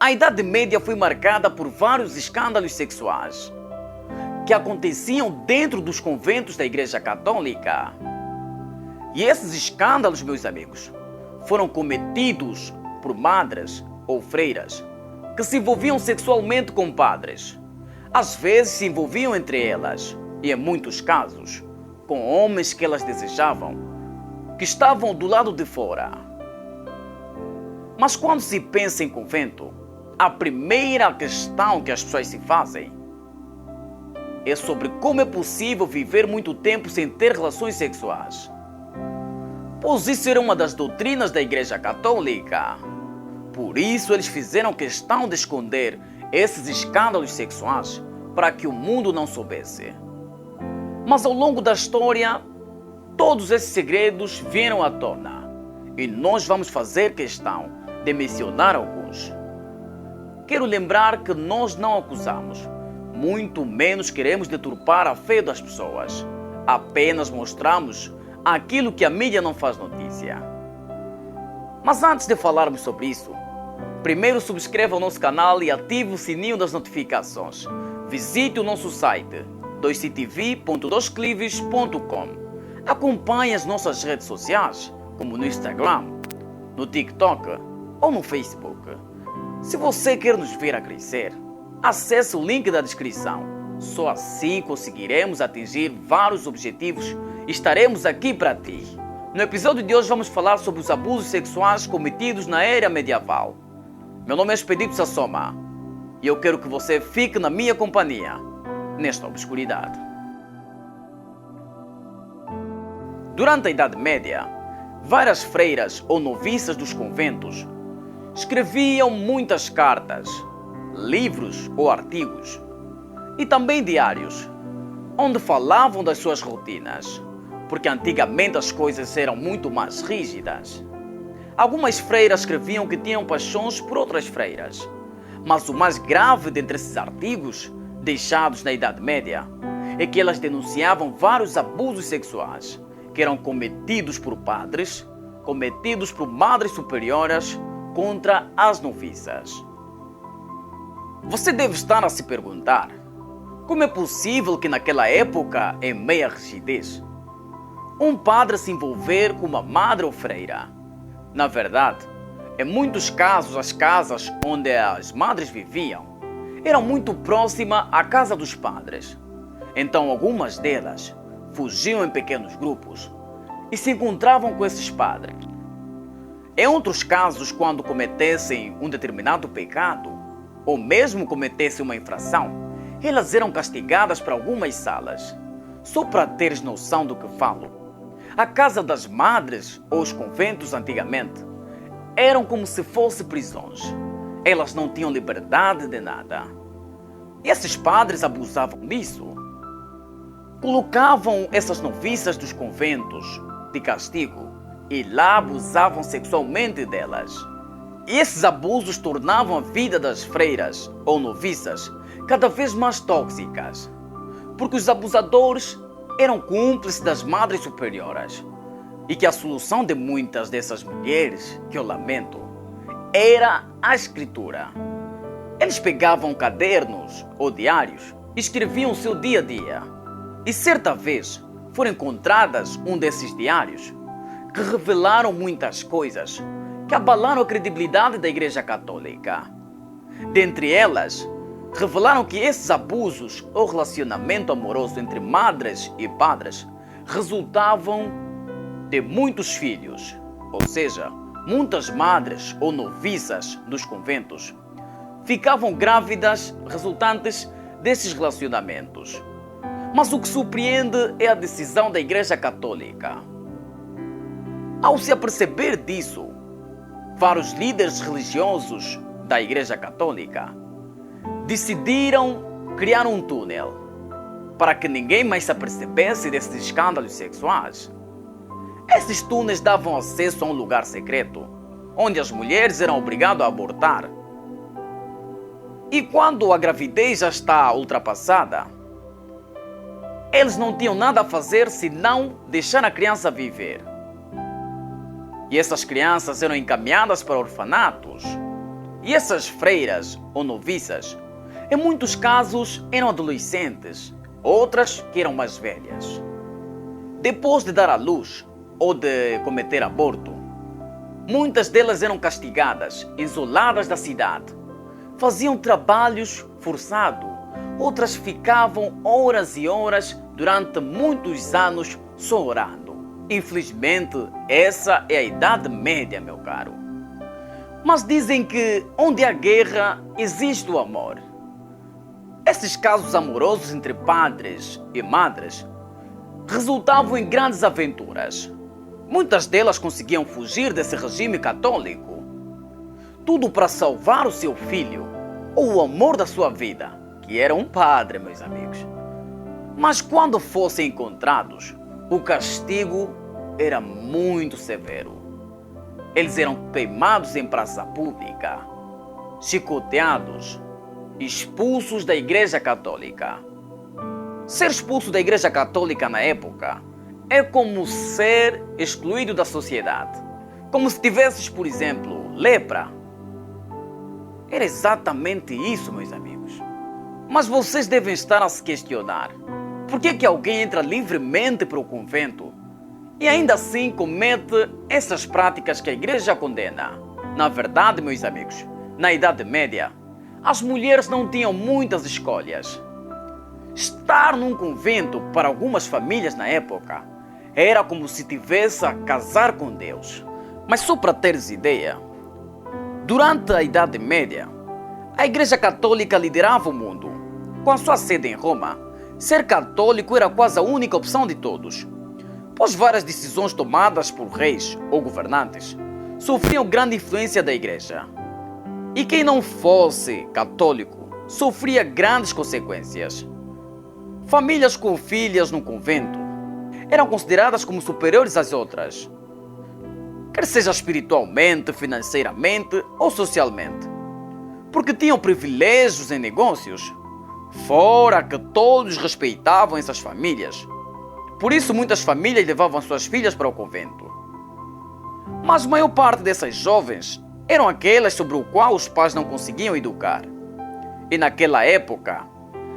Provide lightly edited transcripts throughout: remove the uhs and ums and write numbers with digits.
A Idade Média foi marcada por vários escândalos sexuais que aconteciam dentro dos conventos da Igreja Católica. E esses escândalos, meus amigos, foram cometidos por madres ou freiras que se envolviam sexualmente com padres. Às vezes se envolviam entre elas e, em muitos casos, com homens que elas desejavam, que estavam do lado de fora. Mas quando se pensa em convento, a primeira questão que as pessoas se fazem é sobre como é possível viver muito tempo sem ter relações sexuais. Pois isso era uma das doutrinas da Igreja Católica. Por isso eles fizeram questão de esconder esses escândalos sexuais para que o mundo não soubesse. Mas ao longo da história, todos esses segredos vieram à tona e nós vamos fazer questão de mencionar alguns. Quero lembrar que nós não acusamos, muito menos queremos deturpar a fé das pessoas. Apenas mostramos aquilo que a mídia não faz notícia. Mas antes de falarmos sobre isso, primeiro subscreva o nosso canal e ative o sininho das notificações. Visite o nosso site 2ctv.2clives.com. Acompanhe as nossas redes sociais, como no Instagram, no TikTok ou no Facebook. Se você quer nos ver a crescer, acesse o link da descrição. Só assim conseguiremos atingir vários objetivos e estaremos aqui para ti. No episódio de hoje vamos falar sobre os abusos sexuais cometidos na era medieval. Meu nome é Expedito Sassoma e eu quero que você fique na minha companhia nesta obscuridade. Durante a Idade Média, várias freiras ou noviças dos conventos escreviam muitas cartas, livros ou artigos e também diários, onde falavam das suas rotinas, porque antigamente as coisas eram muito mais rígidas. Algumas freiras escreviam que tinham paixões por outras freiras, mas o mais grave dentre esses artigos, deixados na Idade Média, é que elas denunciavam vários abusos sexuais que eram cometidos por padres, cometidos por madres superiores contra as noviças. Você deve estar a se perguntar: como é possível que naquela época, em meia rigidez, um padre se envolver com uma madre ou freira? Na verdade, em muitos casos as casas onde as madres viviam eram muito próximas à casa dos padres. Então algumas delas fugiam em pequenos grupos e se encontravam com esses padres. Em outros casos, quando cometessem um determinado pecado, ou mesmo cometessem uma infração, elas eram castigadas para algumas salas. Só para teres noção do que falo, a casa das madres ou os conventos antigamente eram como se fossem prisões. Elas não tinham liberdade de nada. E esses padres abusavam disso. Colocavam essas noviças dos conventos de castigo e lá abusavam sexualmente delas. E esses abusos tornavam a vida das freiras ou noviças cada vez mais tóxicas, porque os abusadores eram cúmplices das madres superiores e que a solução de muitas dessas mulheres, que eu lamento, era a escritura. Eles pegavam cadernos ou diários e escreviam o seu dia a dia. E certa vez foram encontradas um desses diários que revelaram muitas coisas que abalaram a credibilidade da Igreja Católica. Dentre elas, revelaram que esses abusos ou relacionamento amoroso entre madres e padres resultavam de muitos filhos, ou seja, muitas madres ou noviças dos conventos ficavam grávidas resultantes desses relacionamentos. Mas o que surpreende é a decisão da Igreja Católica. Ao se aperceber disso, vários líderes religiosos da Igreja Católica decidiram criar um túnel para que ninguém mais se apercebesse desses escândalos sexuais. Esses túneis davam acesso a um lugar secreto, onde as mulheres eram obrigadas a abortar. E quando a gravidez já está ultrapassada, eles não tinham nada a fazer senão deixar a criança viver. E essas crianças eram encaminhadas para orfanatos E essas freiras ou noviças, em muitos casos, eram adolescentes, outras que eram mais velhas. Depois de dar à luz ou de cometer aborto, muitas delas eram castigadas, isoladas da cidade. Faziam trabalhos forçados, outras ficavam horas e horas durante muitos anos só orando. Infelizmente, essa é a Idade Média, meu caro. Mas dizem que onde há guerra, existe o amor. Esses casos amorosos entre padres e madres resultavam em grandes aventuras. Muitas delas conseguiam fugir desse regime católico. Tudo para salvar o seu filho ou o amor da sua vida, que era um padre, meus amigos. Mas quando fossem encontrados, o castigo era muito severo. Eles eram queimados em praça pública, chicoteados, expulsos da Igreja Católica. Ser expulso da Igreja Católica na época é como ser excluído da sociedade. Como se tivesses, por exemplo, lepra. Era exatamente isso, meus amigos. Mas vocês devem estar a se questionar: por que alguém entra livremente para o convento e ainda assim comete essas práticas que a Igreja condena? Na verdade, meus amigos, na Idade Média, as mulheres não tinham muitas escolhas. Estar num convento para algumas famílias na época era como se tivesse a casar com Deus. Mas só para teres ideia, durante a Idade Média, a Igreja Católica liderava o mundo. Com a sua sede em Roma, ser católico era quase a única opção de todos, pois várias decisões tomadas por reis ou governantes sofriam grande influência da Igreja. E quem não fosse católico sofria grandes consequências. Famílias com filhas no convento eram consideradas como superiores às outras, quer seja espiritualmente, financeiramente ou socialmente, porque tinham privilégios em negócios, fora que todos respeitavam essas famílias. Por isso muitas famílias levavam suas filhas para o convento. Mas a maior parte dessas jovens eram aquelas sobre o qual os pais não conseguiam educar. E naquela época,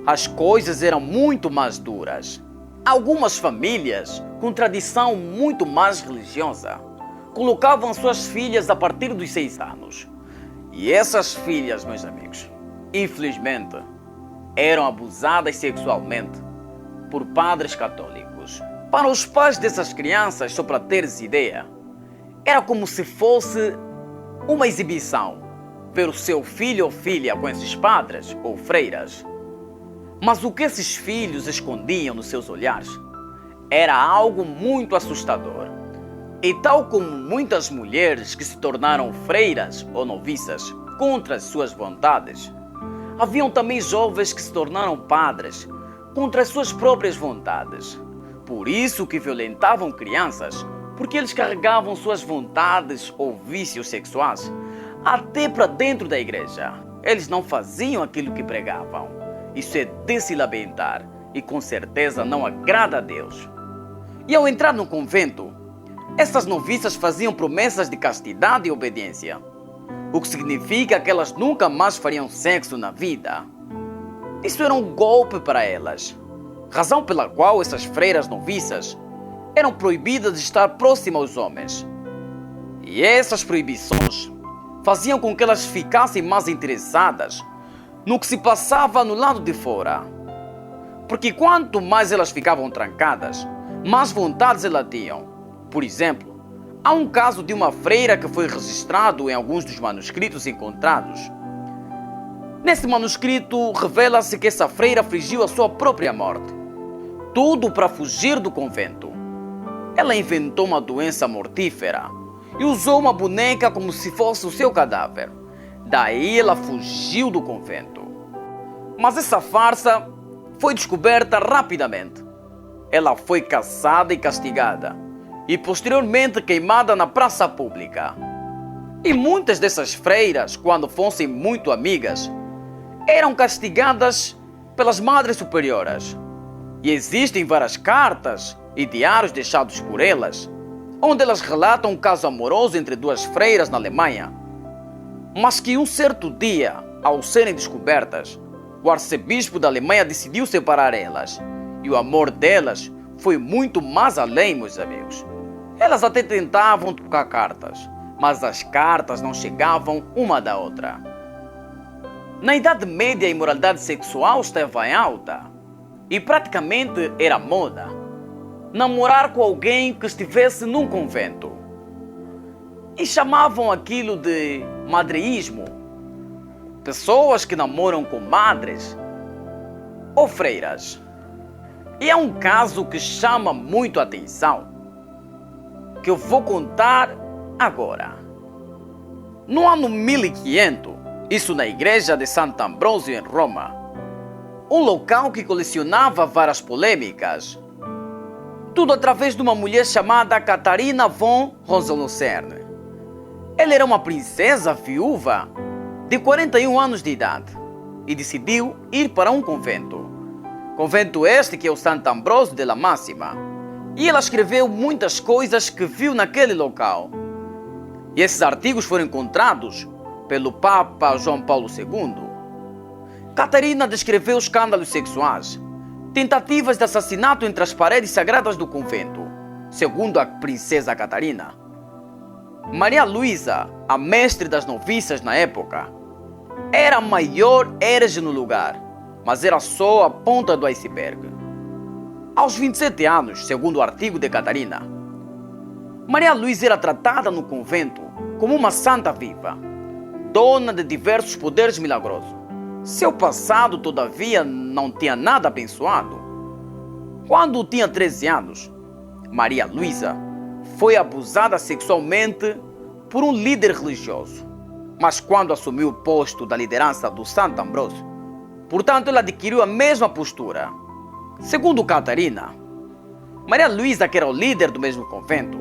as coisas eram muito mais duras. Algumas famílias, com tradição muito mais religiosa, colocavam suas filhas a partir dos 6 anos. E essas filhas, meus amigos, infelizmente, eram abusadas sexualmente por padres católicos. Para os pais dessas crianças, só para teres ideia, era como se fosse uma exibição ver o seu filho ou filha com esses padres ou freiras. Mas o que esses filhos escondiam nos seus olhares era algo muito assustador. E tal como muitas mulheres que se tornaram freiras ou noviças contra as suas vontades, haviam também jovens que se tornaram padres contra as suas próprias vontades. Por isso que violentavam crianças, porque eles carregavam suas vontades ou vícios sexuais até para dentro da igreja. Eles não faziam aquilo que pregavam. Isso é de se lamentar e com certeza não agrada a Deus. E ao entrar no convento, essas noviças faziam promessas de castidade e obediência, o que significa que elas nunca mais fariam sexo na vida. Isso era um golpe para elas, razão pela qual essas freiras noviças eram proibidas de estar próximas aos homens. E essas proibições faziam com que elas ficassem mais interessadas no que se passava no lado de fora. Porque quanto mais elas ficavam trancadas, mais vontades elas tinham. Por exemplo, há um caso de uma freira que foi registrado em alguns dos manuscritos encontrados. Nesse manuscrito revela-se que essa freira afligiu a sua própria morte. Tudo para fugir do convento. Ela inventou uma doença mortífera e usou uma boneca como se fosse o seu cadáver. Daí ela fugiu do convento. Mas essa farsa foi descoberta rapidamente. Ela foi caçada e castigada, e posteriormente queimada na praça pública. E muitas dessas freiras, quando fossem muito amigas, eram castigadas pelas madres superioras. E existem várias cartas e diários deixados por elas, onde elas relatam um caso amoroso entre duas freiras na Alemanha. mas que um certo dia, ao serem descobertas, o arcebispo da Alemanha decidiu separar elas. E o amor delas foi muito mais além, meus amigos. Elas até tentavam trocar cartas, mas as cartas não chegavam uma da outra. Na Idade Média, a imoralidade sexual estava em alta e praticamente era moda namorar com alguém que estivesse num convento. E chamavam aquilo de madreísmo. Pessoas que namoram com madres ou freiras. E é um caso que chama muito a atenção, que eu vou contar agora. No ano 1500, isso na igreja de Santo Ambrósio em Roma, um local que colecionava várias polêmicas, tudo através de uma mulher chamada Catarina von Hohenzollern. Ela era uma princesa viúva de 41 anos de idade e decidiu ir para um convento. Convento este que é o Santo Ambrósio de la Máxima. E ela escreveu muitas coisas que viu naquele local. E esses artigos foram encontrados pelo Papa João Paulo II. Catarina descreveu escândalos sexuais, tentativas de assassinato entre as paredes sagradas do convento, segundo a princesa Catarina. Maria Luísa, a mestre das noviças na época, era a maior herege no lugar, mas era só a ponta do iceberg. Aos 27 anos, segundo o artigo de Catarina, Maria Luísa era tratada no convento como uma santa viva, dona de diversos poderes milagrosos. Seu passado, todavia, não tinha nada abençoado. Quando tinha 13 anos, Maria Luísa foi abusada sexualmente por um líder religioso. Mas quando assumiu o posto da liderança do Santo Ambrósio, portanto, ela adquiriu a mesma postura. Segundo Catarina, Maria Luísa, que era o líder do mesmo convento,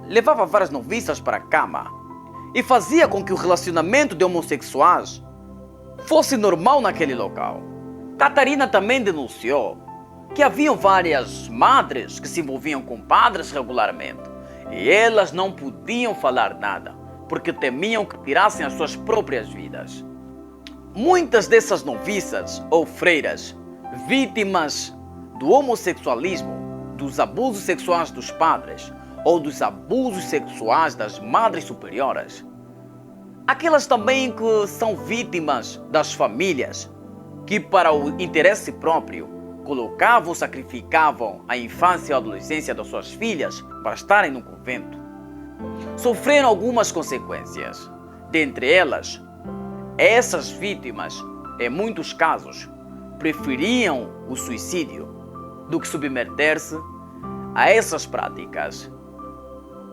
levava várias noviças para a cama e fazia com que o relacionamento de homossexuais fosse normal naquele local. Catarina também denunciou que haviam várias madres que se envolviam com padres regularmente e elas não podiam falar nada porque temiam que tirassem as suas próprias vidas. Muitas dessas noviças ou freiras, vítimas do homossexualismo, dos abusos sexuais dos padres ou dos abusos sexuais das madres superiores, aquelas também que são vítimas das famílias que, para o interesse próprio, colocavam ou sacrificavam a infância e a adolescência das suas filhas para estarem no convento, sofreram algumas consequências. Dentre elas, essas vítimas, em muitos casos, preferiam o suicídio do que submeter-se a essas práticas.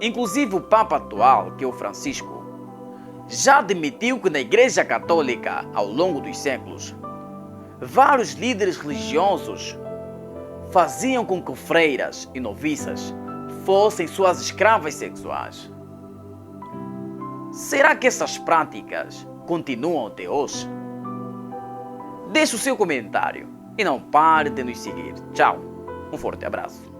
Inclusive o Papa atual, que é o Francisco, já admitiu que na Igreja Católica, ao longo dos séculos, vários líderes religiosos faziam com que freiras e noviças fossem suas escravas sexuais. Será que essas práticas continuam até hoje? Deixe o seu comentário e não pare de nos seguir. Tchau, um forte abraço.